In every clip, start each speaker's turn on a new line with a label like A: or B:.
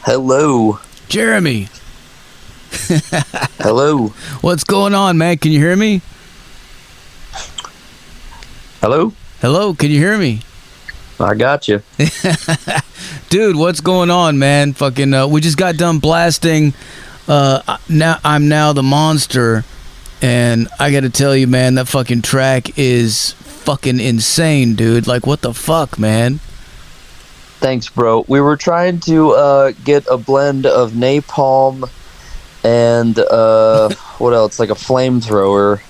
A: Hello.
B: Jeramie.
A: Hello.
B: What's going on, man? Can you hear me?
A: Hello?
B: Hello, can you hear me?
A: I got you.
B: Dude, what's going on, man? Fucking, we just got done blasting now I'm Now the Monster, and I gotta tell you, man, that fucking track is fucking insane, dude. Like, what the fuck, man?
A: Thanks, bro. We were trying to get a blend of napalm and what else? Like a flamethrower.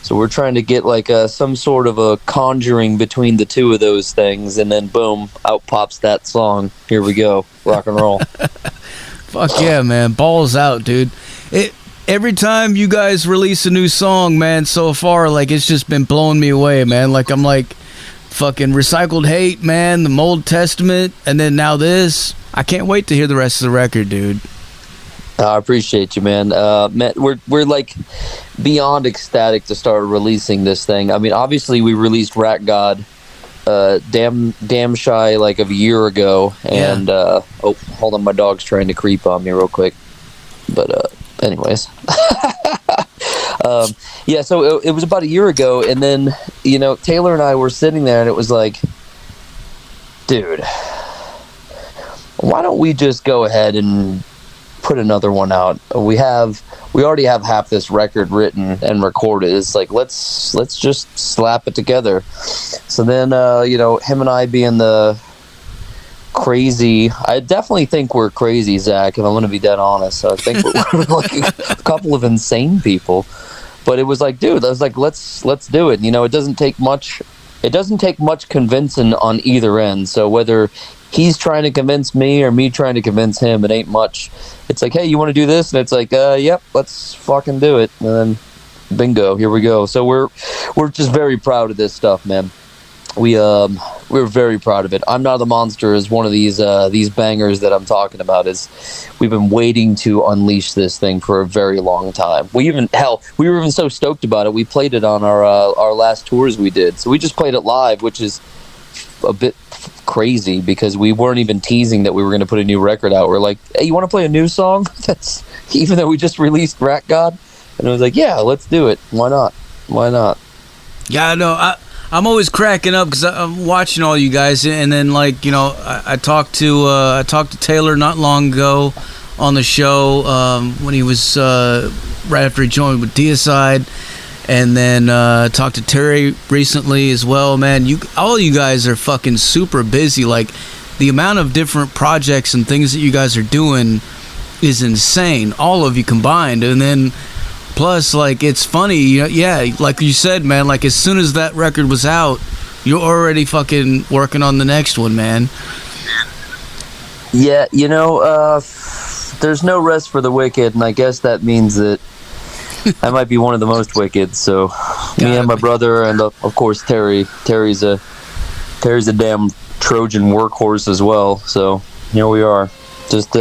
A: So we're trying to get like some sort of a conjuring between the two of those things, and then boom, out pops that song. Here we go, rock and roll.
B: Fuck yeah, man. Balls out, dude. Every time you guys release a new song, man, so far, like, it's just been blowing me away, man. Like, I'm like, fucking Recycled Hate, man, the Old Testament, and then now this. I can't wait to hear the rest of the record, dude.
A: I appreciate you, man. Man, we're like beyond ecstatic to start releasing this thing. I mean, obviously we released Rat God damn shy like of a year ago, and oh, hold on, my dog's trying to creep on me real quick. But anyways. Yeah, so it was about a year ago, and then, you know, Taylor and I were sitting there, and it was like, dude, why don't we just go ahead and put another one out? We already have half this record written and recorded. It's like, let's just slap it together. So then, you know, him and I being the crazy, I definitely think we're crazy, Zach, if I'm going to be dead honest. So I think we're like a couple of insane people. But it was like, dude, I was like, let's do it. You know, it doesn't take much convincing on either end. So whether he's trying to convince me or me trying to convince him, it ain't much. It's like, hey, you want to do this? And it's like, yep, let's fucking do it. And then bingo, here we go. So we're just very proud of this stuff, man. We're very proud of it. I'm Not the Monster is one of these bangers that I'm talking about. We've been waiting to unleash this thing for a very long time. We were even so stoked about it. We played it on our last tours we did. So we just played it live, which is a bit crazy because we weren't even teasing that we were going to put a new record out. We're like, hey, you want to play a new song? That's even though we just released Rat God, and it was like, yeah, let's do it. Why not? Yeah,
B: no, I'm always cracking up because I'm watching all you guys, and then, like, you know, I talked to Taylor not long ago on the show when he was right after he joined with Deicide, and then talked to Terry recently as well. Man, all you guys are fucking super busy. Like, the amount of different projects and things that you guys are doing is insane, all of you combined. And then plus, like, it's funny, yeah, like you said, man, like, as soon as that record was out, you're already fucking working on the next one, man.
A: Yeah, you know, there's no rest for the wicked, and I guess that means that I might be one of the most wicked. So me and my brother, and of course Terry's a damn Trojan workhorse as well. So here we are, just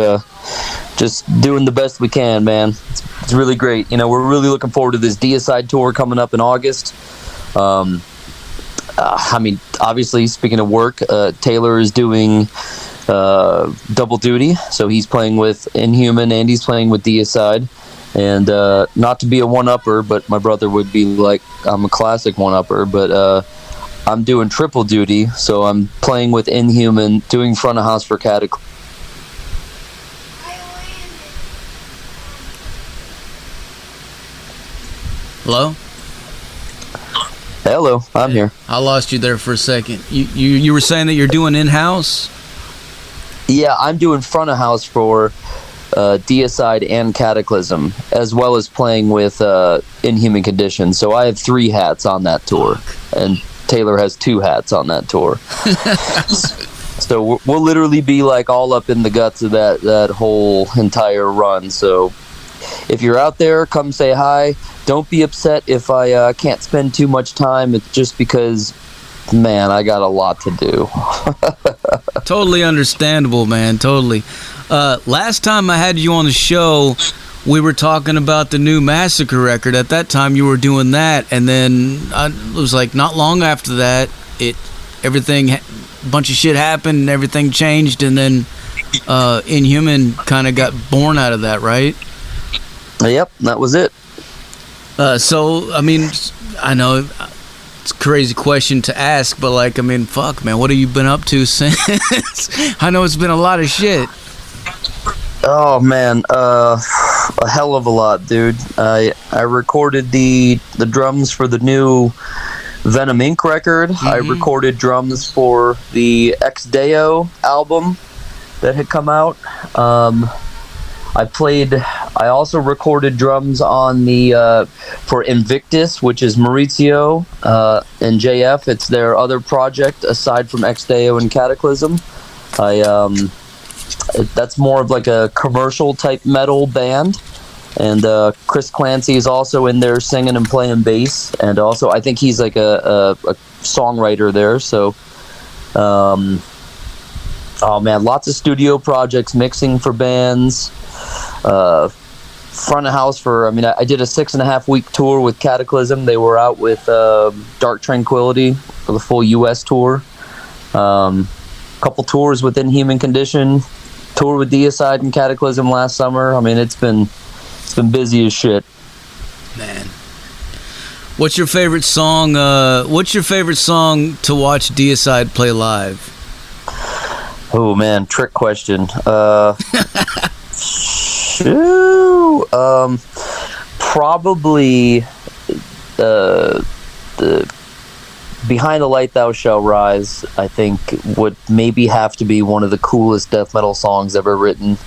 A: doing the best we can, man. It's really great. You know, we're really looking forward to this Deicide tour coming up in August. I mean, obviously, speaking of work, Taylor is doing double duty, so he's playing with Inhuman and he's playing with Deicide. And not to be a one-upper, but my brother would be like, I'm a classic one-upper, but I'm doing triple duty, so I'm playing with Inhuman, doing front of house for Cataclysm.
B: Hello?
A: Hello, I'm here.
B: I lost you there for a second. You were saying that you're doing in-house?
A: Yeah, I'm doing front of house for Deicide and Cataclysm, as well as playing with Inhuman Condition. So I have 3 hats on that tour, and Taylor has 2 hats on that tour. So we'll literally be like all up in the guts of that whole entire run. So if you're out there, come say hi. Don't be upset if I can't spend too much time. It's just because, man, I got a lot to do.
B: Totally understandable, man. Totally. Last time I had you on the show, we were talking about the new Massacre record. At that time, you were doing that, and then it was like not long after that, a bunch of shit happened, and everything changed, and then Inhuman kind of got born out of that, right?
A: Yep, that was it.
B: So, I mean, I know it's a crazy question to ask, but like, I mean, fuck, man, what have you been up to since? I know it's been a lot of shit.
A: Oh man, a hell of a lot, dude. I recorded the drums for the new Venom Inc. record. I recorded drums for the Ex Deo album that had come out. I also recorded drums on the for Invictus, which is Maurizio and JF. It's their other project aside from Ex Deo and Cataclysm. That's more of like a commercial type metal band, and Chris Clancy is also in there singing and playing bass, and also I think he's like a songwriter there. So oh man, lots of studio projects, mixing for bands, front of house for, I mean, I did a 6.5 week tour with Cataclysm. They were out with Dark Tranquility for the full US tour. Couple tours with Inhuman Condition, tour with Deicide and Cataclysm last summer. I mean, it's been busy as shit.
B: Man, what's your favorite song? What's your favorite song to watch Deicide play live?
A: Oh man, trick question. Probably the Behind the Light Thou Shall Rise, I think, would maybe have to be one of the coolest death metal songs ever written.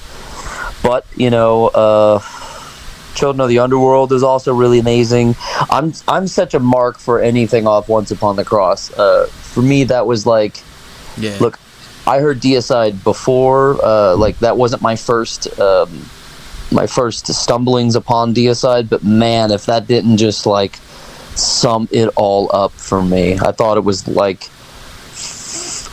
A: But, you know, Children of the Underworld is also really amazing. I'm such a mark for anything off Once Upon the Cross. For me, that was like,
B: yeah.
A: Look, I heard Deicide before. Like, that wasn't my first stumblings upon Deicide, but man, if that didn't just like sum it all up for me. I thought it was like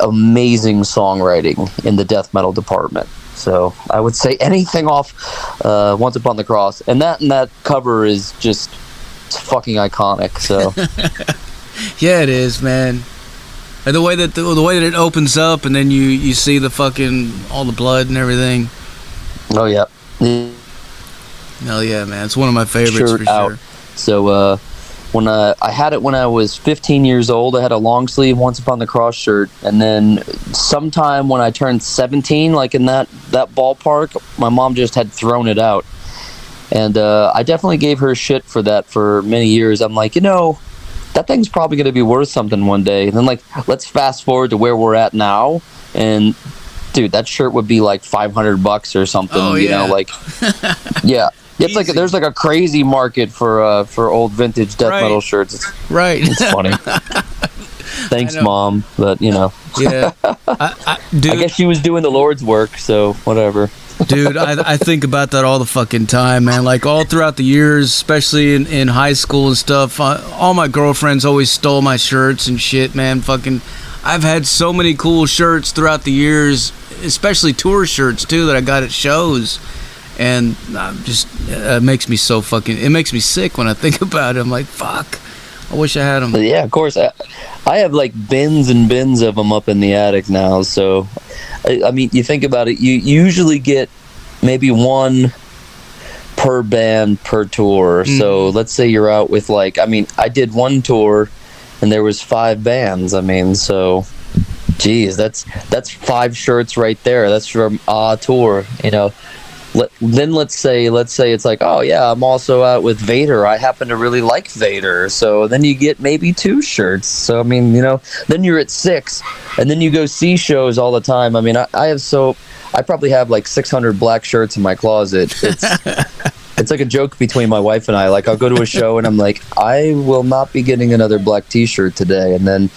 A: amazing songwriting in the death metal department. So I would say anything off Once Upon the Cross, and that cover is just fucking iconic. So
B: yeah, it is, man. And the way that it opens up, and then you see the fucking all the blood and everything.
A: Oh yeah.
B: Hell yeah, man! It's one of my favorites for
A: out.
B: Sure.
A: So when I had it when I was 15 years old, I had a long sleeve Once Upon the Cross shirt, and then sometime when I turned 17, like in that ballpark, my mom just had thrown it out, and I definitely gave her shit for that for many years. I'm like, you know, that thing's probably going to be worth something one day. And then, like, let's fast forward to where we're at now, and dude, that shirt would be like $500 or something.
B: Oh,
A: you know, like, yeah. It's like there's like a crazy market for old vintage death metal shirts.
B: Right.
A: It's funny. Thanks, Mom, but you know.
B: Yeah. Dude,
A: I guess she was doing the Lord's work, so whatever.
B: Dude, I think about that all the fucking time, man. Like all throughout the years, especially in high school and stuff. All my girlfriends always stole my shirts and shit, man. Fucking, I've had so many cool shirts throughout the years, especially tour shirts too that I got at shows. And it makes me so fucking, it makes me sick when I think about it. I'm like, fuck, I wish I had them.
A: Yeah, of course. I have like bins and bins of them up in the attic now. So, I mean, you think about it, you usually get maybe one per band per tour. So let's say you're out with like, I mean, I did one tour and there was 5 bands. I mean, so, geez, that's 5 shirts right there. That's from a tour, you know. Then let's say it's like, oh yeah, I'm also out with Vader. I happen to really like Vader, so then you get maybe 2 shirts. So I mean, you know, then you're at 6, and then you go see shows all the time. I mean, I probably have like 600 black shirts in my closet. It's like a joke between my wife and I. Like, I'll go to a show and I'm like, I will not be getting another black t-shirt today. And then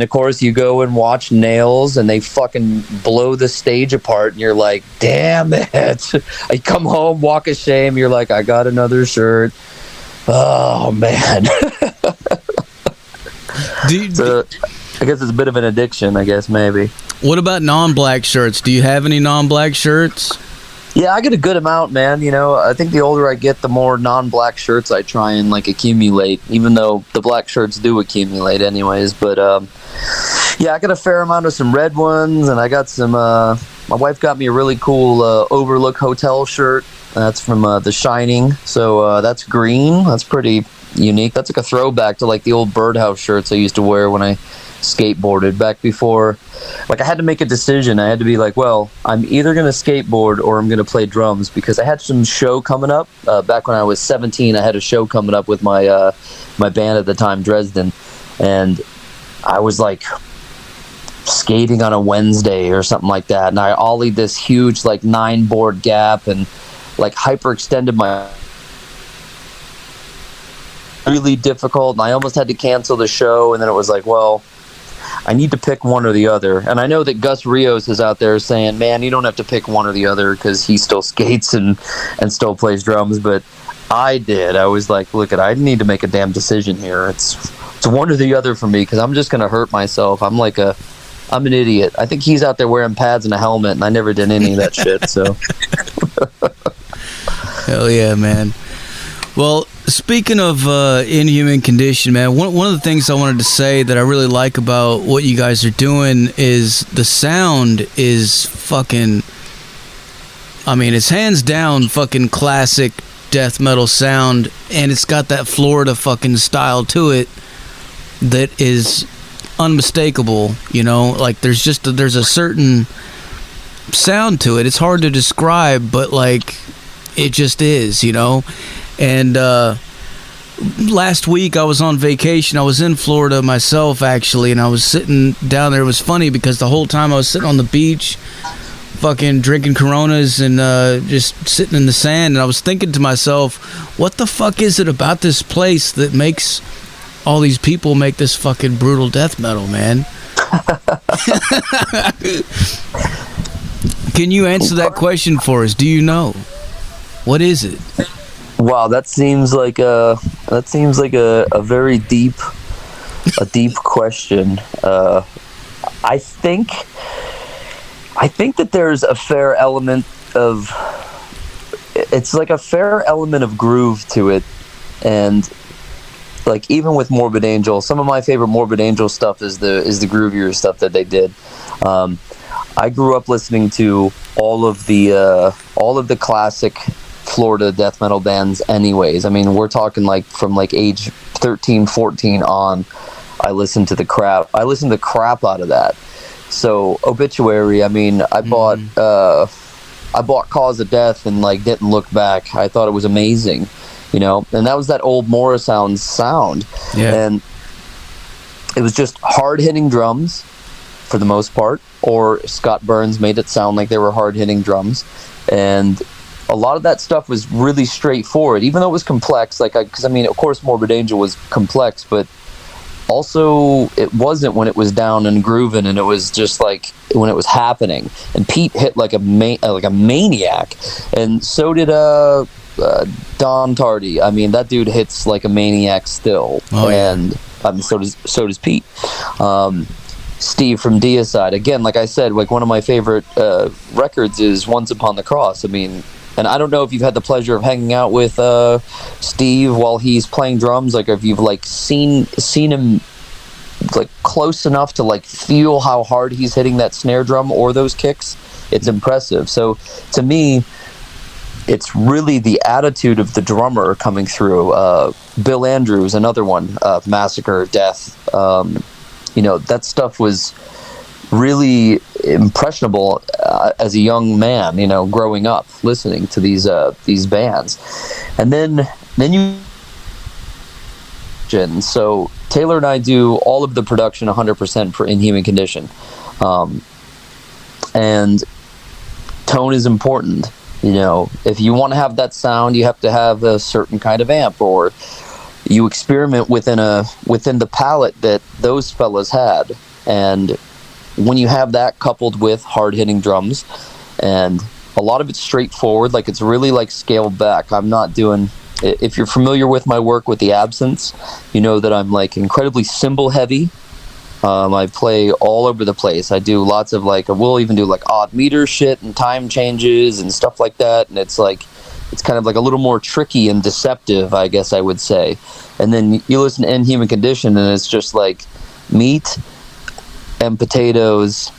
A: of course you go and watch Nails and they fucking blow the stage apart and you're like, damn it. I come home, walk of shame. You're like, I got another shirt. Oh man. So, I guess it's a bit of an addiction, I guess, maybe.
B: What about non-black shirts? Do you have any non-black shirts?
A: Yeah, I get a good amount, man. You know, I think the older I get, the more non-black shirts I try and like accumulate, even though the black shirts do accumulate anyways. But yeah, I got a fair amount of some red ones, and I got some my wife got me a really cool Overlook Hotel shirt. That's from The Shining. So that's green. That's pretty unique. That's like a throwback to like the old birdhouse shirts I used to wear when I skateboarded back before. Like, I had to make a decision. I had to be like, well, I'm either going to skateboard or I'm going to play drums, because I had some show coming up. Back when I was 17, I had a show coming up with my my band at the time, Dresden. And I was like skating on a Wednesday or something like that. And I ollied this huge like 9-board gap and like hyperextended my, really difficult, and I almost had to cancel the show. And then it was like, well, I need to pick one or the other. And I know that Gus Rios is out there saying, man, you don't have to pick one or the other, because he still skates and still plays drums. But I did. I was like, look, I need to make a damn decision here. It's one or the other for me, because I'm just going to hurt myself. I'm an idiot. I think he's out there wearing pads and a helmet, and I never did any of that shit. So
B: hell yeah, man. Well, speaking of Inhuman Condition, man, one of the things I wanted to say that I really like about what you guys are doing is the sound is fucking, I mean, it's hands down fucking classic death metal sound, and it's got that Florida fucking style to it that is unmistakable, you know? Like, there's a certain sound to it. It's hard to describe, but like, it just is, you know? And last week I was on vacation. I was in Florida myself, actually, and I was sitting down there. It was funny because the whole time I was sitting on the beach, fucking drinking Coronas and just sitting in the sand, and I was thinking to myself, what the fuck is it about this place that makes all these people make this fucking brutal death metal, man? Can you answer that question for us? Do you know? What is it?
A: Wow, that seems like a very deep question. I think that there's a fair element of, it's like a fair element of groove to it, and like even with Morbid Angel, some of my favorite Morbid Angel stuff is the groovier stuff that they did. I grew up listening to all of the classic Florida death metal bands anyways. I mean, we're talking like from like age 13, 14 on, I listened to the crap out of that. So Obituary, I mean, I bought Cause of Death and like didn't look back. I thought it was amazing, you know, and that was that old Morrisound sound.
B: Yeah.
A: And it was just hard-hitting drums for the most part, or Scott Burns made it sound like they were hard-hitting drums. And a lot of that stuff was really straightforward, even though it was complex. Like, because I mean, of course, Morbid Angel was complex, but also it wasn't when it was down and grooving, and it was just like when it was happening. And Pete hit like a maniac, and so did Don Tardy. I mean, that dude hits like a maniac still.
B: Oh, yeah.
A: And so does Pete. Steve from Deicide, again, like I said, like one of my favorite records is Once Upon the Cross. I mean, and I don't know if you've had the pleasure of hanging out with Steve while he's playing drums, like if you've like seen him like close enough to like feel how hard he's hitting that snare drum or those kicks. It's impressive. So to me, it's really the attitude of the drummer coming through. Bill Andrews, another one, Massacre, Death. You know, that stuff was really impressionable as a young man, you know, growing up listening to these bands. And then so Taylor and I do all of the production 100% for Inhuman Condition. And tone is important. You know, if you want to have that sound, you have to have a certain kind of amp, or you experiment within the palette that those fellas had. And when you have that coupled with hard-hitting drums, and a lot of it's straightforward, like it's really like scaled back. I'm not doing, if you're familiar with my work with the Absence, you know that I'm like incredibly cymbal heavy. I play all over the place. I do lots of like, we'll even do like odd meter shit and time changes and stuff like that. And it's like, it's kind of like a little more tricky and deceptive, I guess I would say. And then you listen to Inhuman Condition, and it's just like meat and potatoes,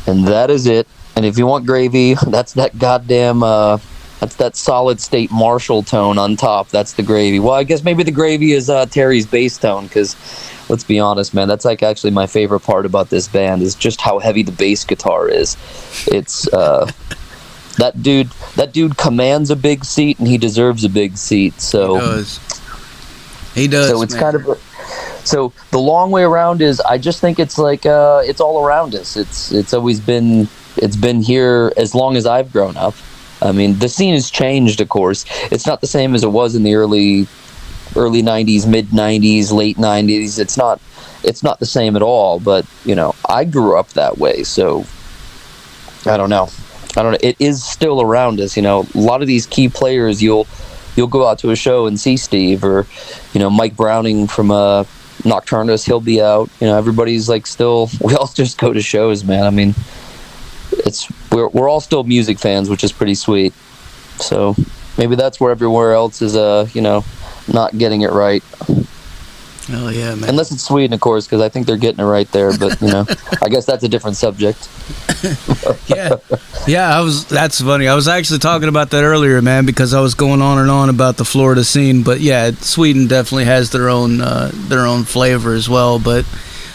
A: and that is it. And if you want gravy, that's that goddamn, that's that solid state Marshall tone on top. That's the gravy. Well, I guess maybe the gravy is Terry's bass tone, because let's be honest, man, that's like actually my favorite part about this band is just how heavy the bass guitar is. It's that dude commands a big seat, and he deserves a big seat. So
B: he does.
A: So it's
B: man.
A: kind of so the long way around is I just think it's like it's all around us. It's always been here as long as I've grown up. I mean, the scene has changed, of course. It's not the same as it was in the early 90s, mid 90s, late 90s. It's not the same at all, but you know, I grew up that way, so I don't know. It is still around us, you know. A lot of these key players, you'll go out to a show and see Steve, or you know, Mike Browning from Nocturnus, he'll be out. You know, everybody's like still. We all just go to shows, man. I mean, we're all still music fans, which is pretty sweet. So maybe that's where everywhere else is, you know, not getting it right.
B: Oh yeah, man.
A: Unless it's Sweden, of course, because I think they're getting it right there. But you know, I guess that's a different subject.
B: Yeah. That's funny. I was actually talking about that earlier, man, because I was going on and on about the Florida scene. But yeah, Sweden definitely has their own flavor as well. But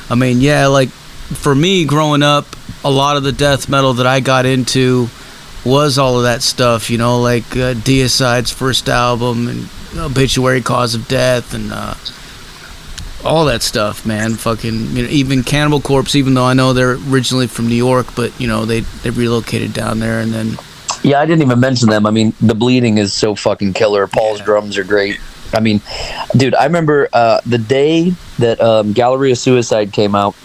B: I mean, yeah, like for me growing up, a lot of the death metal that I got into was all of that stuff. You know, like Deicide's first album and Obituary, Cause of Death, and all that stuff, man. Fucking, you know, even Cannibal Corpse, even though I know they're originally from New York, but you know, they relocated down there, and then
A: yeah, I didn't even mention them. I mean, the Bleeding is so fucking killer. Paul's drums are great. I mean, dude, I remember the day that Gallery of Suicide came out,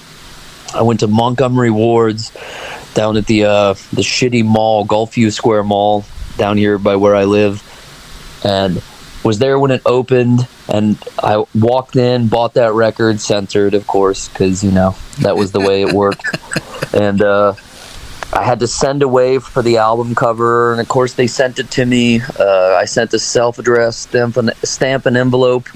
A: I went to Montgomery Ward's down at the shitty mall, Gulfview Square Mall, down here by where I live, and was there when it opened. And I walked in, bought that record, censored, of course, because, you know, that was the way it worked. And I had to send away for the album cover, and of course they sent it to me. I sent a self-addressed stamp and envelope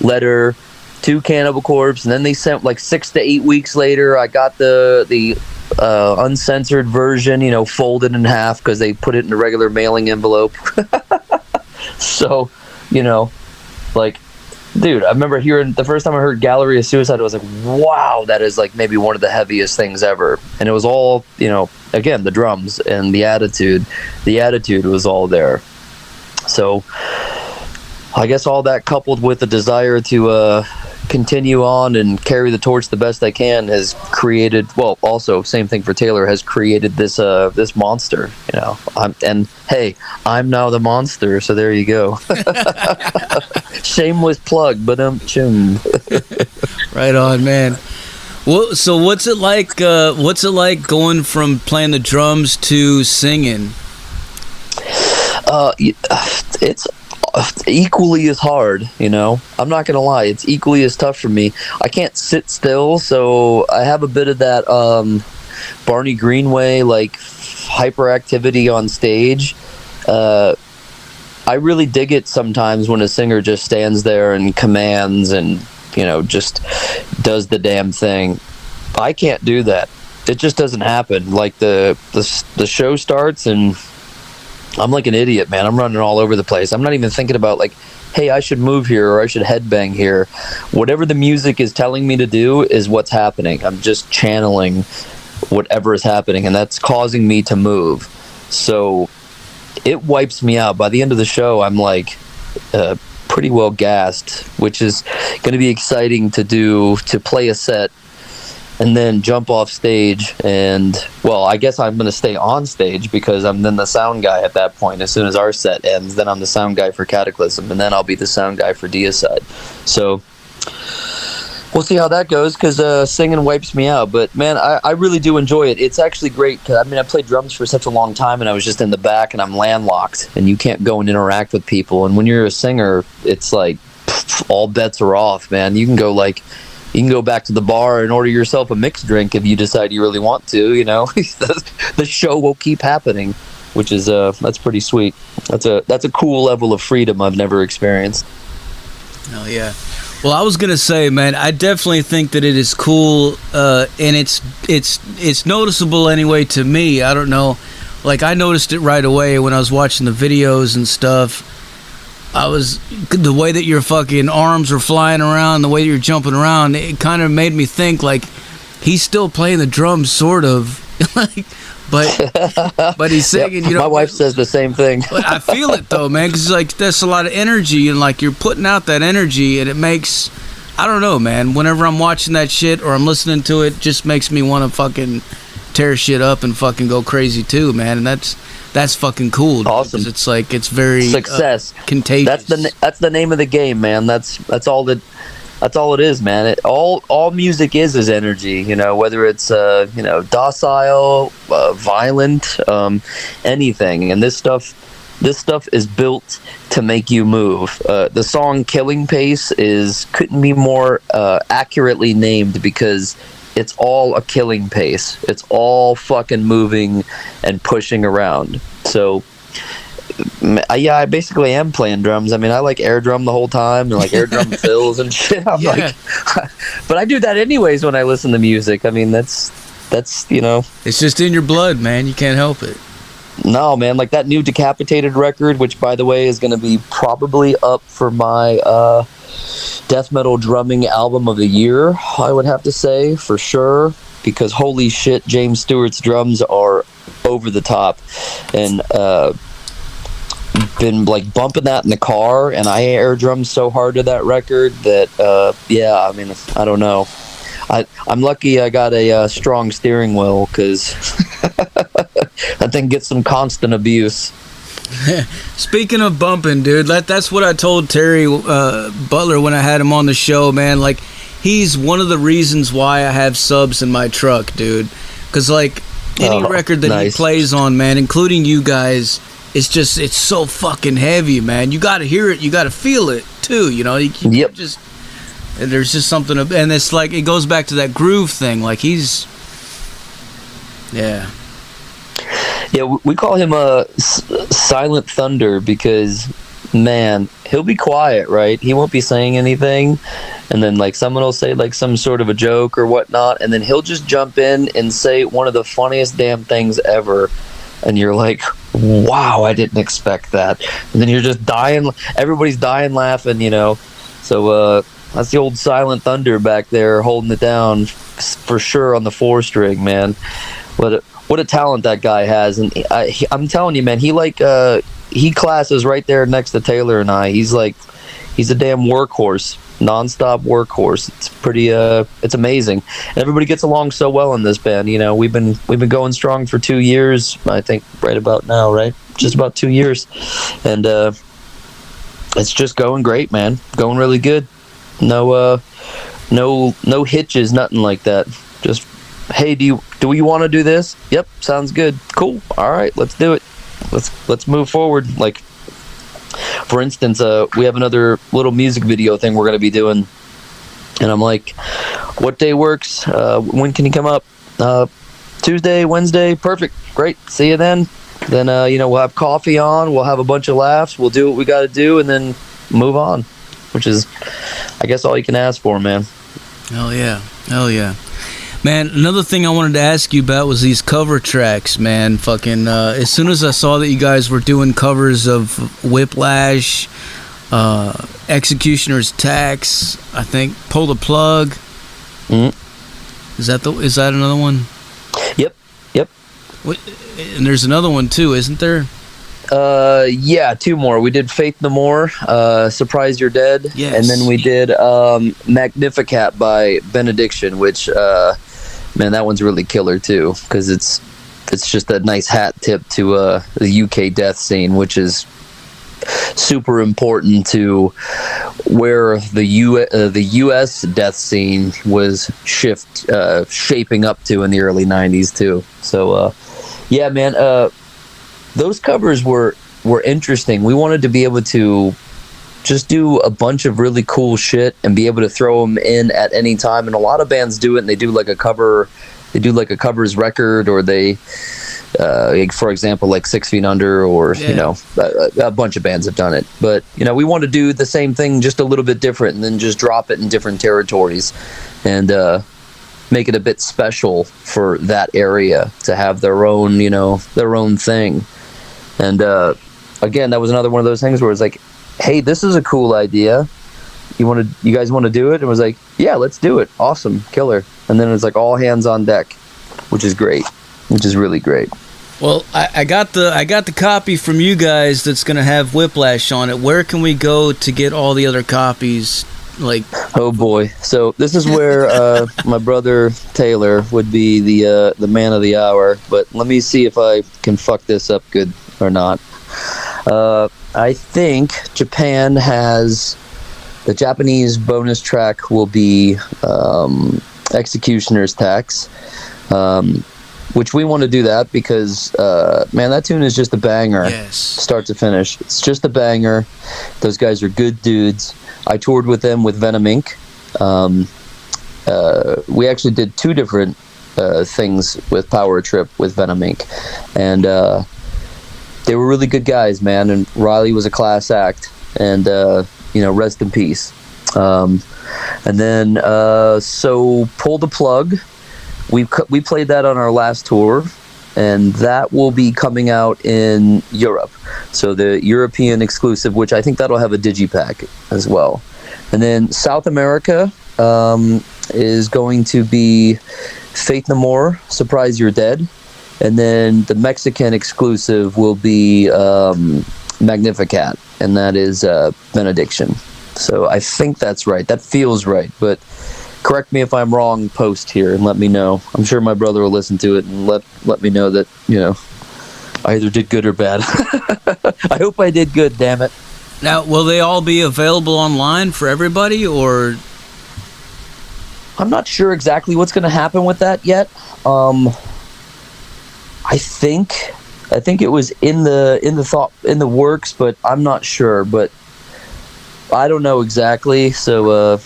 A: letter to Cannibal Corpse, and then they sent, like 6 to 8 weeks later, I got the uncensored version, you know, folded in half because they put it in a regular mailing envelope. So, you know, like, dude, I remember hearing the first time I heard Gallery of Suicide, I was like, wow, that is like maybe one of the heaviest things ever. And it was all, you know, again, the drums and the attitude was all there. So I guess all that coupled with the desire to continue on and carry the torch the best I can has created, well, also same thing for Taylor, has created this this monster, you know. I'm now the monster, so there you go. Shameless plug, but
B: right on, man. Well, so what's it like going from playing the drums to singing?
A: It's equally as hard, you know. I'm not gonna lie, it's equally as tough for me. I can't sit still, so I have a bit of that Barney Greenway like hyperactivity on stage. I really dig it sometimes when a singer just stands there and commands and, you know, just does the damn thing. I can't do that. It just doesn't happen. Like the show starts and I'm like an idiot, man. I'm running all over the place. I'm not even thinking about like, hey, I should move here or I should headbang here. Whatever the music is telling me to do is what's happening. I'm just channeling whatever is happening, and that's causing me to move. So it wipes me out. By the end of the show, I'm like pretty well gassed, which is going to be exciting to play a set and then jump off stage. And, well, I guess I'm going to stay on stage because I'm then the sound guy at that point. As soon as our set ends, then I'm the sound guy for Cataclysm, and then I'll be the sound guy for Deicide. So we'll see how that goes, because singing wipes me out. But, man, I really do enjoy it. It's actually great, because, I mean, I played drums for such a long time, and I was just in the back, and I'm landlocked, and you can't go and interact with people. And when you're a singer, it's like all bets are off, man. You can go back to the bar and order yourself a mixed drink if you decide you really want to, you know. The show will keep happening, which is that's pretty sweet. That's a cool level of freedom I've never experienced.
B: Oh yeah. Well, I was gonna say, man, I definitely think that it is cool, and it's noticeable anyway to me. I don't know, like I noticed it right away when I was watching the videos and stuff. The way that your fucking arms were flying around, the way you're jumping around, it kind of made me think like he's still playing the drums, sort of, like, but he's singing.
A: Yep, my wife says the same thing.
B: But I feel it though, man, because like that's a lot of energy, and like you're putting out that energy, and it makes, I don't know, man. Whenever I'm watching that shit or I'm listening to it, just makes me want to fucking tear shit up and fucking go crazy too, man. And that's fucking cool. Dude,
A: awesome.
B: It's like it's very
A: success
B: contagious.
A: That's the name of the game, man. That's all it is, man. All music is energy, you know, whether it's docile, violent, anything. And this stuff is built to make you move. The song "Killing Pace" couldn't be more accurately named, because it's all a killing pace. It's all fucking moving and pushing around. So yeah, I basically am playing drums. I mean, I like air drum the whole time, and like air drum fills and shit. I'm like, but I do that anyways when I listen to music. I mean, that's
B: it's just in your blood, man. You can't help it.
A: No, man, like that new Decapitated record, which by the way is going to be probably up for my death metal drumming album of the year, I would have to say, for sure, because holy shit, James Stewart's drums are over the top. And been like bumping that in the car, and I air drummed so hard to that record that I mean, I don't know, I'm lucky I got a strong steering wheel, because that thing gets some constant abuse.
B: Speaking of bumping, dude, that's what I told Terry Butler when I had him on the show, man. Like, he's one of the reasons why I have subs in my truck, dude. Because, like, any record that he plays on, man, including you guys, it's so fucking heavy, man. You got to hear it. You got to feel it, too, you know?
A: Yep.
B: There's just something, and it's like, it goes back to that groove thing. Like, yeah,
A: we call him a Silent Thunder, because, man, he'll be quiet, right? He won't be saying anything, and then like someone will say like some sort of a joke or whatnot, and then he'll just jump in and say one of the funniest damn things ever, and you're like, wow, I didn't expect that. And then you're just dying, everybody's dying laughing, you know. So that's the old Silent Thunder back there holding it down for sure on the 4-string, man. What a talent that guy has. And I'm telling you, man, he classes right there next to Taylor and I. He's a damn workhorse, nonstop workhorse. It's pretty it's amazing. And everybody gets along so well in this band. You know, we've been going strong for 2 years, I think, right about now, right? Just about 2 years. And it's just going great, man. Going really good. No hitches, nothing like that. Just, hey, do we want to do this? Yep, sounds good. Cool. All right, let's do it. Let's move forward. Like, for instance, we have another little music video thing we're going to be doing, and I'm like, what day works? When can you come up? Tuesday, Wednesday? Perfect. Great. See you then. Then we'll have coffee on. We'll have a bunch of laughs. We'll do what we got to do, and then move on. Which is, I guess, all you can ask for, man.
B: Hell yeah. Man, another thing I wanted to ask you about was these cover tracks, man. Fucking, as soon as I saw that you guys were doing covers of Whiplash, Executioner's Tax, I think, Pull the Plug.
A: Mm-hmm.
B: Is that another one?
A: Yep.
B: And there's another one too, isn't there?
A: Yeah, 2 more. We did Faith No More, Surprise You're Dead,
B: yes.
A: And then we did Magnificat by Benediction, which, man, that one's really killer too, because it's just a nice hat tip to the UK death scene, which is super important to where the US death scene was shaping up to in the early 90s too. So yeah, man, those covers were interesting. We wanted to be able to just do a bunch of really cool shit and be able to throw them in at any time. And a lot of bands do it, and they do like a covers record, or they Like, for example, like 6 Feet Under, or a bunch of bands have done it. But we want to do the same thing, just a little bit different, and then just drop it in different territories, and make it a bit special for that area to have their own thing. And again, that was another one of those things where it's like, hey, this is a cool idea. You guys want to do it? And it was like, yeah, let's do it. Awesome, killer. And then it's like all hands on deck, which is great, which is really great.
B: Well, I got the copy from you guys that's gonna have Whiplash on it. Where can we go to get all the other copies? Like,
A: oh boy, so this is where my brother Taylor would be the man of the hour. But let me see if I can fuck this up good or not. I think Japan has the Japanese bonus track will be Executioner's Tax. Which we want to do that because, man, that tune is just a banger, start to finish. It's just a banger. Those guys are good dudes. I toured with them with Venom Inc. We actually did 2 different things with Power Trip with Venom Inc. And they were really good guys, man. And Riley was a class act. And, rest in peace. And then, so Pull the Plug. We played that on our last tour, and that will be coming out in Europe. So the European exclusive, which I think that'll have a digipack as well. And then South America is going to be Faith No More, Surprise You're Dead. And then the Mexican exclusive will be Magnificat, and that is Benediction. So I think that's right. That feels right, but correct me if I'm wrong post here and let me know. I'm sure my brother will listen to it and let me know that, I either did good or bad. I hope I did good, damn it.
B: Now, will they all be available online for everybody, or?
A: I'm not sure exactly what's going to happen with that yet. I think it was in the works, but I'm not sure, but I don't know exactly. So,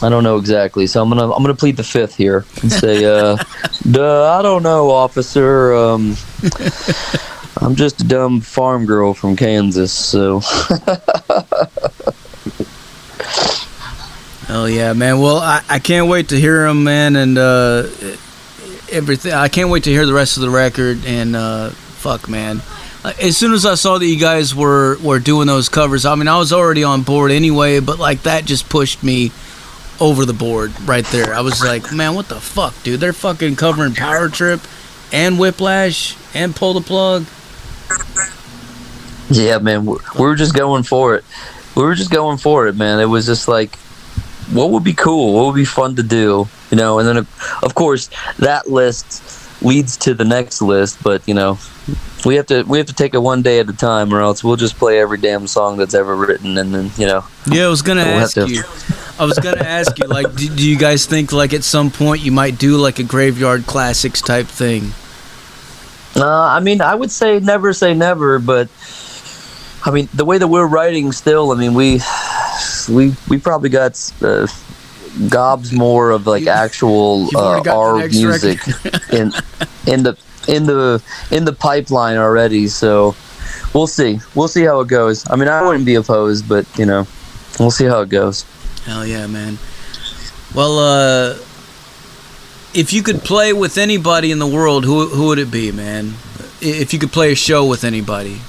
A: I don't know exactly, so I'm gonna plead the fifth here and say, I don't know, officer. I'm just a dumb farm girl from Kansas, so.
B: Oh yeah, man. Well, I can't wait to hear them, man, and everything. I can't wait to hear the rest of the record. And fuck, man. As soon as I saw that you guys were doing those covers, I mean, I was already on board anyway, but like that just pushed me over the board right there. I was like, man, what the fuck, dude? They're fucking covering Power Trip and Whiplash and Pull the Plug.
A: Yeah, man, we were just going for it. Man. It was just like, what would be cool? What would be fun to do? And then of course that list leads to the next list, but we have to take it one day at a time, or else we'll just play every damn song that's ever written, and then Yeah,
B: I was gonna ask you. Like, do you guys think like at some point you might do like a Graveyard Classics type thing?
A: I mean, I would say never, but I mean, the way that we're writing still, I mean, we probably got gobs more of like actual our music in the pipeline already. So we'll see how it goes. I mean, I wouldn't be opposed, but we'll see how it goes.
B: Hell yeah, man. Well, if you could play with anybody in the world, who would it be, man? If you could play a show with anybody.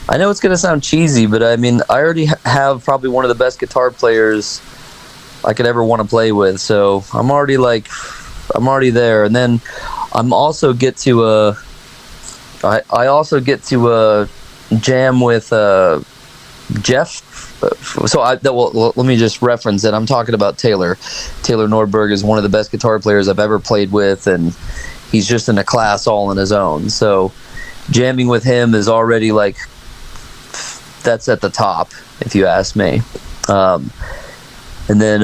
A: I know it's going to sound cheesy, but I mean, I already have probably one of the best guitar players I could ever want to play with. So I'm already there. And then I'm also get to I also get to jam with Jeff. So let me just reference it. I'm talking about Taylor. Taylor Nordberg is one of the best guitar players I've ever played with, and he's just in a class all on his own. So jamming with him is already like, that's at the top, if you ask me. And then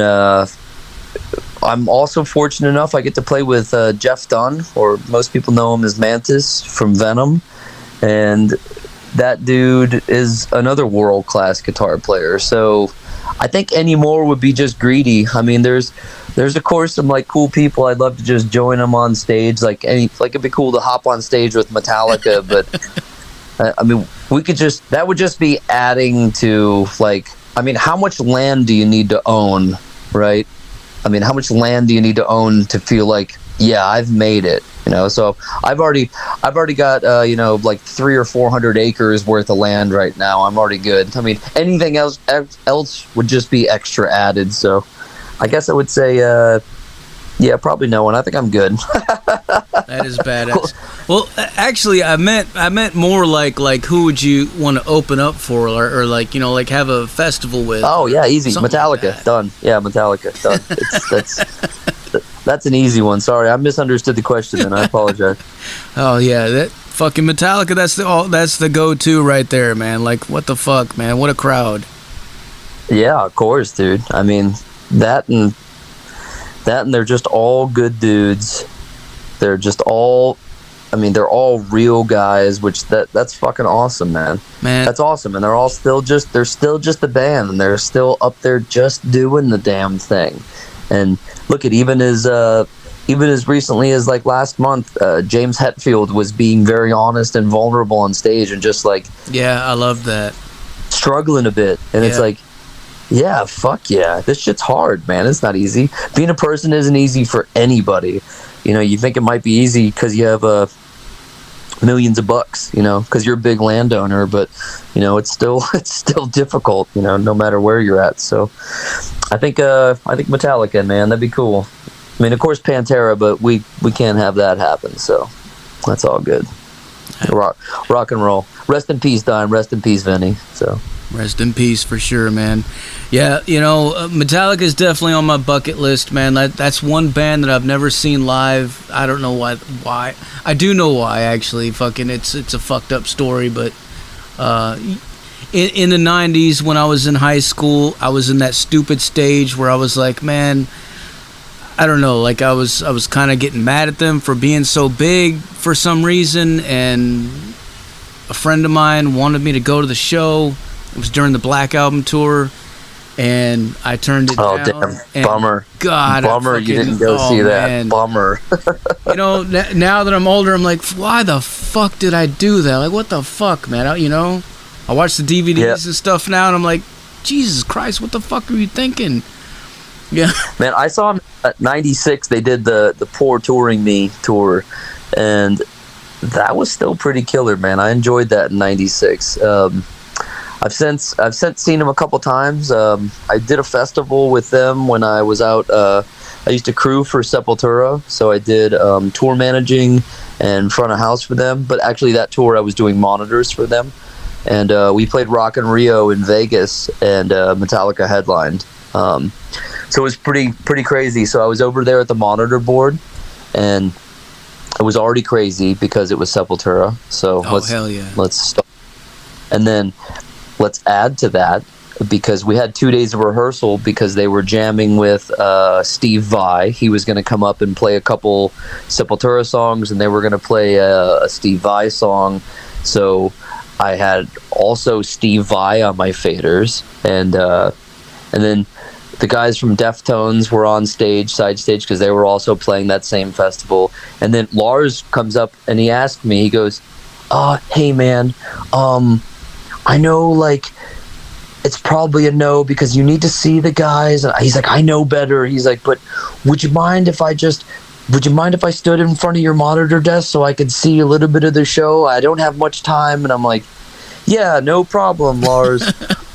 A: I'm also fortunate enough I get to play with Jeff Dunn, or most people know him as Mantis from Venom, and that dude is another world-class guitar player. So I think any more would be just greedy. I mean, there's of course some like cool people. I'd love to just join them on stage. Like it'd be cool to hop on stage with Metallica, but I mean, that would just be adding to, like, I mean, how much land do you need to own, right? I mean, how much land do you need to own to feel like, yeah, I've made it, you know? So I've already got, you know, like 300 or 400 acres worth of land right now. I'm already good. I mean, anything else would just be extra added. So I guess I would say, yeah, probably no one. I think I'm good.
B: That is badass. Well, actually, I meant more like who would you want to open up for, or like, you know, like have a festival with?
A: Oh yeah, easy. Metallica,
B: like
A: done. Yeah, Metallica, done. That's an easy one. Sorry, I misunderstood the question, and I apologize.
B: Oh yeah, that fucking Metallica. That's the go-to right there, man. Like, what the fuck, man? What a crowd.
A: Yeah, of course, dude. I mean, that and they're just all good dudes. They're just all, I mean, they're all real guys, which that's fucking awesome, man. That's awesome. And they're still just a band, and they're still up there just doing the damn thing. And look at even as recently as like last month, James Hetfield was being very honest and vulnerable on stage, and just like,
B: yeah, I love that,
A: struggling a bit. And it's like, yeah, fuck yeah, this shit's hard, man. It's not easy. Being a person isn't easy for anybody. You know, you think it might be easy because you have millions of bucks, you know, because you're a big landowner, but you know, it's still difficult, you know, no matter where you're at. So I think Metallica, man, that'd be cool. I mean, of course Pantera, but we can't have that happen, so that's all good. Rock and roll. Rest in peace, Don. Rest in peace, Vinny. So
B: rest in peace for sure, man. Yeah, you know, Metallica is definitely on my bucket list, man. That's one band that I've never seen live. I don't know why. I do know why, actually. Fucking, it's a fucked up story, but in the 90s when I was in high school, I was in that stupid stage where I was like, man, I don't know, like I was kind of getting mad at them for being so big for some reason, and a friend of mine wanted me to go to the show. It was during the Black Album tour, and I turned it down.
A: Oh, damn. Bummer.
B: God.
A: Bummer you didn't go see that. Man. Bummer.
B: You know, now that I'm older, I'm like, why the fuck did I do that? Like, what the fuck, man? You know, I watch the DVDs and stuff now, and I'm like, Jesus Christ, what the fuck are you thinking? Yeah. Man,
A: I saw them at 96. They did the Poor Touring Me tour, and that was still pretty killer, man. I enjoyed that in 96. I've since seen them a couple times. I did a festival with them when I was out. I used to crew for Sepultura, so I did tour managing and front of house for them. But actually, that tour I was doing monitors for them, and we played Rock in Rio in Vegas, and Metallica headlined. So it was pretty crazy. So I was over there at the monitor board, and it was already crazy because it was Sepultura. So let's start. And then let's add to that, because we had 2 days of rehearsal because they were jamming with Steve Vai. He was going to come up and play a couple Sepultura songs, and they were going to play a Steve Vai song. So I had also Steve Vai on my faders, and then the guys from Deftones were on stage, side stage, because they were also playing that same festival. And then Lars comes up and he asked me, he goes, hey man, I know, like, it's probably a no because you need to see the guys. And he's like, I know better. He's like, but would you mind if I stood in front of your monitor desk so I could see a little bit of the show? I don't have much time. And I'm like, yeah, no problem, Lars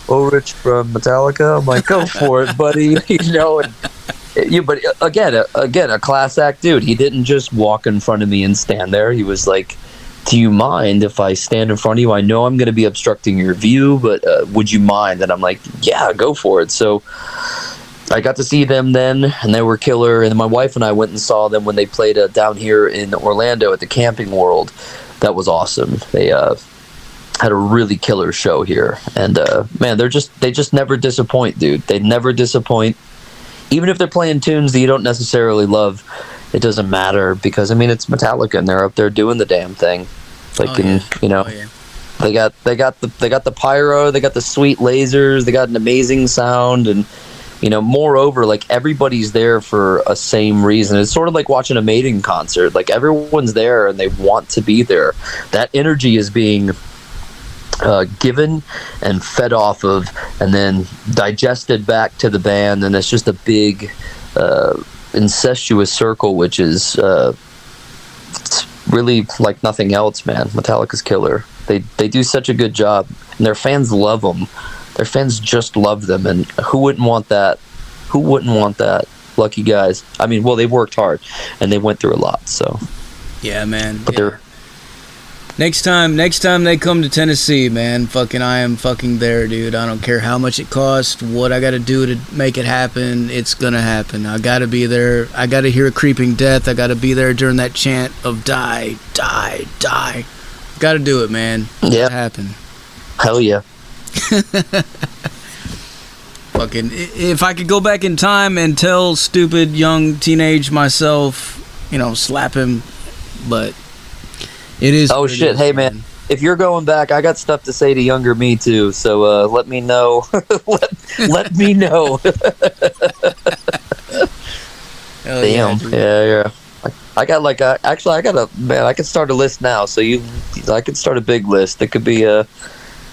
A: Ulrich from Metallica. I'm like, go for it, buddy. You know, but again, a class act dude. He didn't just walk in front of me and stand there. He was like, do you mind if I stand in front of you? I know I'm going to be obstructing your view, but would you mind? And I'm like, yeah, go for it. So I got to see them then, and they were killer. And then my wife and I went and saw them when they played down here in Orlando at the Camping World. That was awesome. They had a really killer show here. And man, they just never disappoint, dude. They never disappoint. Even if they're playing tunes that you don't necessarily love, it doesn't matter, because I mean, it's Metallica and they're up there doing the damn thing. Like, you know, They got the pyro, they got the sweet lasers, they got an amazing sound, and moreover, like, everybody's there for a same reason. It's sort of like watching a Maiden concert. Like, everyone's there and they want to be there. That energy is being given and fed off of, and then digested back to the band, and it's just a big incestuous circle, which is it's really like nothing else, man. Metallica's killer. They do such a good job, and their fans love them. Their fans just love them, and who wouldn't want that? Who wouldn't want that? Lucky guys. I mean, well, they've worked hard, and they went through a lot, so.
B: Yeah, man.
A: But they're...
B: Next time they come to Tennessee, man, I am fucking there, dude. I don't care how much it costs, what I gotta do to make it happen, it's gonna happen. I gotta be there. I gotta hear a creeping death. I gotta be there during that chant of die, die, die. Gotta do it, man.
A: Yeah.
B: Happen.
A: Hell yeah.
B: Fucking, if I could go back in time and tell stupid young teenage myself, slap him, but it is.
A: Oh shit! Hey man, if you're going back, I got stuff to say to younger me too. So let me know. let me know. Damn. Yeah. I got actually I got a man. I could start a list now. So I could start a big list. It could be a.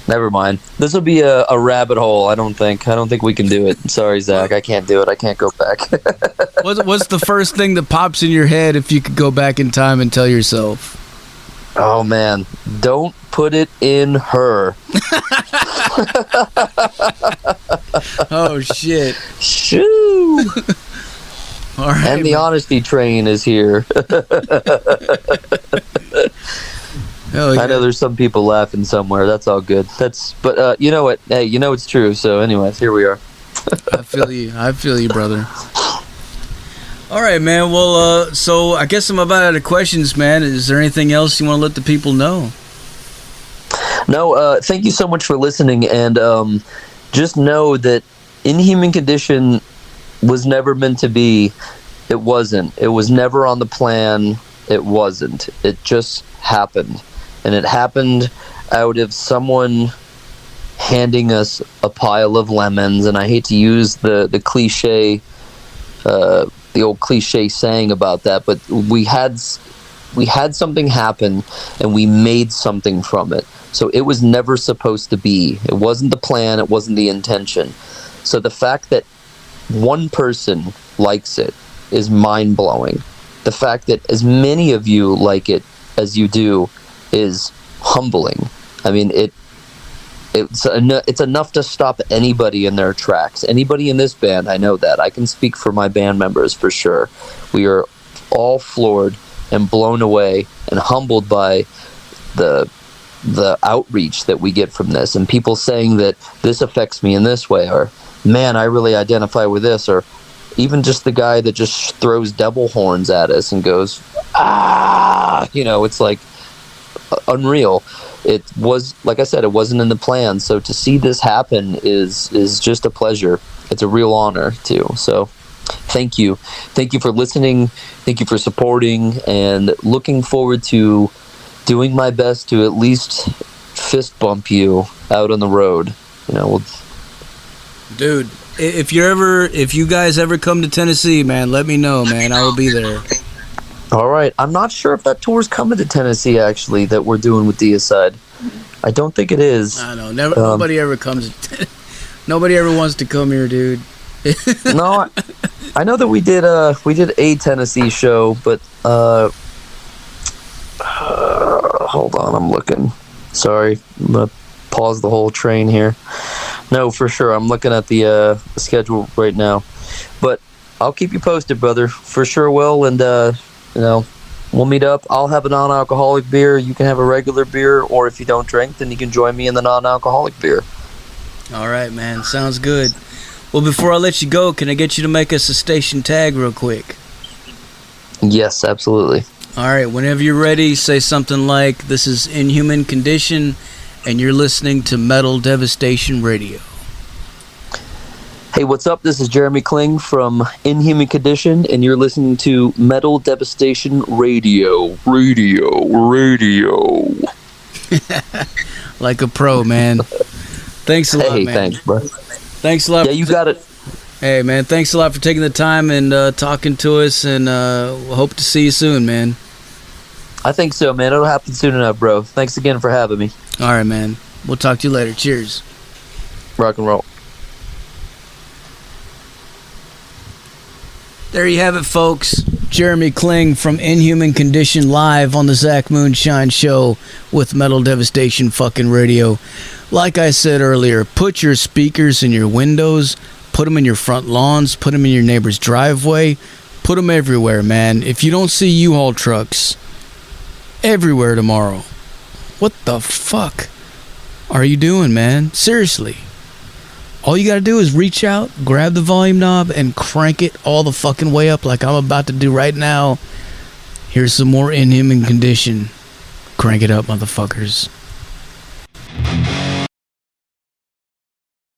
A: Never mind. This will be a rabbit hole. I don't think we can do it. Sorry, Zach. I can't do it. I can't go back.
B: What's the first thing that pops in your head if you could go back in time and tell yourself?
A: Oh man, don't put it in her.
B: Oh shit.
A: Shoo.
B: All right.
A: And the honesty train is here.
B: Oh, yeah.
A: I know there's some people laughing somewhere. That's all good. But you know what? Hey, it's true. So anyways, here we are.
B: I feel you, brother. All right, man. Well, so I guess I'm about out of questions, man. Is there anything else you want to let the people know?
A: No, thank you so much for listening, and just know that Inhuman Condition was never meant to be. It wasn't. It was never on the plan. It wasn't. It just happened. And it happened out of someone handing us a pile of lemons, and I hate to use the cliche, the old cliche saying about that, but we had something happen, and we made something from it. So it was never supposed to be. It wasn't the plan. It wasn't the intention. So the fact that one person likes it is mind-blowing. The fact that as many of you like it as you do is humbling. I mean, it's enough to stop anybody in their tracks. Anybody in this band, I know that. I can speak for my band members for sure. We are all floored and blown away and humbled by the outreach that we get from this, and people saying that this affects me in this way, or man, I really identify with this, or even just the guy that just throws devil horns at us and goes, ah, it's like unreal. It was, like I said, it wasn't in the plan. So to see this happen is just a pleasure. It's a real honor too. So thank you for listening. Thank you for supporting, and looking forward to doing my best to at least fist bump you out on the road.
B: Dude, if you guys ever come to Tennessee, man, let me know, man. I will be there.
A: All right. I'm not sure if that tour's coming to Tennessee, actually, that we're doing with Deicide. I don't think it is.
B: I know. Nobody ever comes. Nobody ever wants to come here, dude.
A: No, I know that we did a Tennessee show, but hold on, I'm looking. Sorry, I'm gonna pause the whole train here. No, for sure, I'm looking at the schedule right now, but I'll keep you posted, brother. For sure will, and we'll meet up. I'll have a non-alcoholic beer. You can have a regular beer, or if you don't drink, then you can join me in the non-alcoholic beer.
B: All right, man. Sounds good. Well, before I let you go, can I get you to make us a station tag real quick?
A: Yes, absolutely.
B: All right. Whenever you're ready, say something like, "This is Inhuman Condition, and you're listening to Metal Devastation Radio."
A: Hey, what's up? This is Jeramie Kling from Inhuman Condition, and you're listening to Metal Devastation Radio.
B: Like a pro, man. Thanks a lot,
A: Hey,
B: man.
A: thanks, bro.
B: Thanks a lot.
A: Yeah, you got it.
B: Hey, man, thanks a lot for taking the time and talking to us, and hope to see you soon, man.
A: I think so, man. It'll happen soon enough, bro. Thanks again for having me.
B: All right, man. We'll talk to you later. Cheers.
A: Rock and roll.
B: There you have it, folks. Jeramie Kling from Inhuman Condition live on the Zach Moonshine Show with Metal Devastation fucking radio. Like I said earlier, put your speakers in your windows, put them in your front lawns, put them in your neighbor's driveway, put them everywhere, man. If you don't see U-Haul trucks everywhere tomorrow, what the fuck are you doing, man? Seriously. All you gotta do is reach out, grab the volume knob, and crank it all the fucking way up like I'm about to do right now. Here's some more Inhuman Condition. Crank it up, motherfuckers.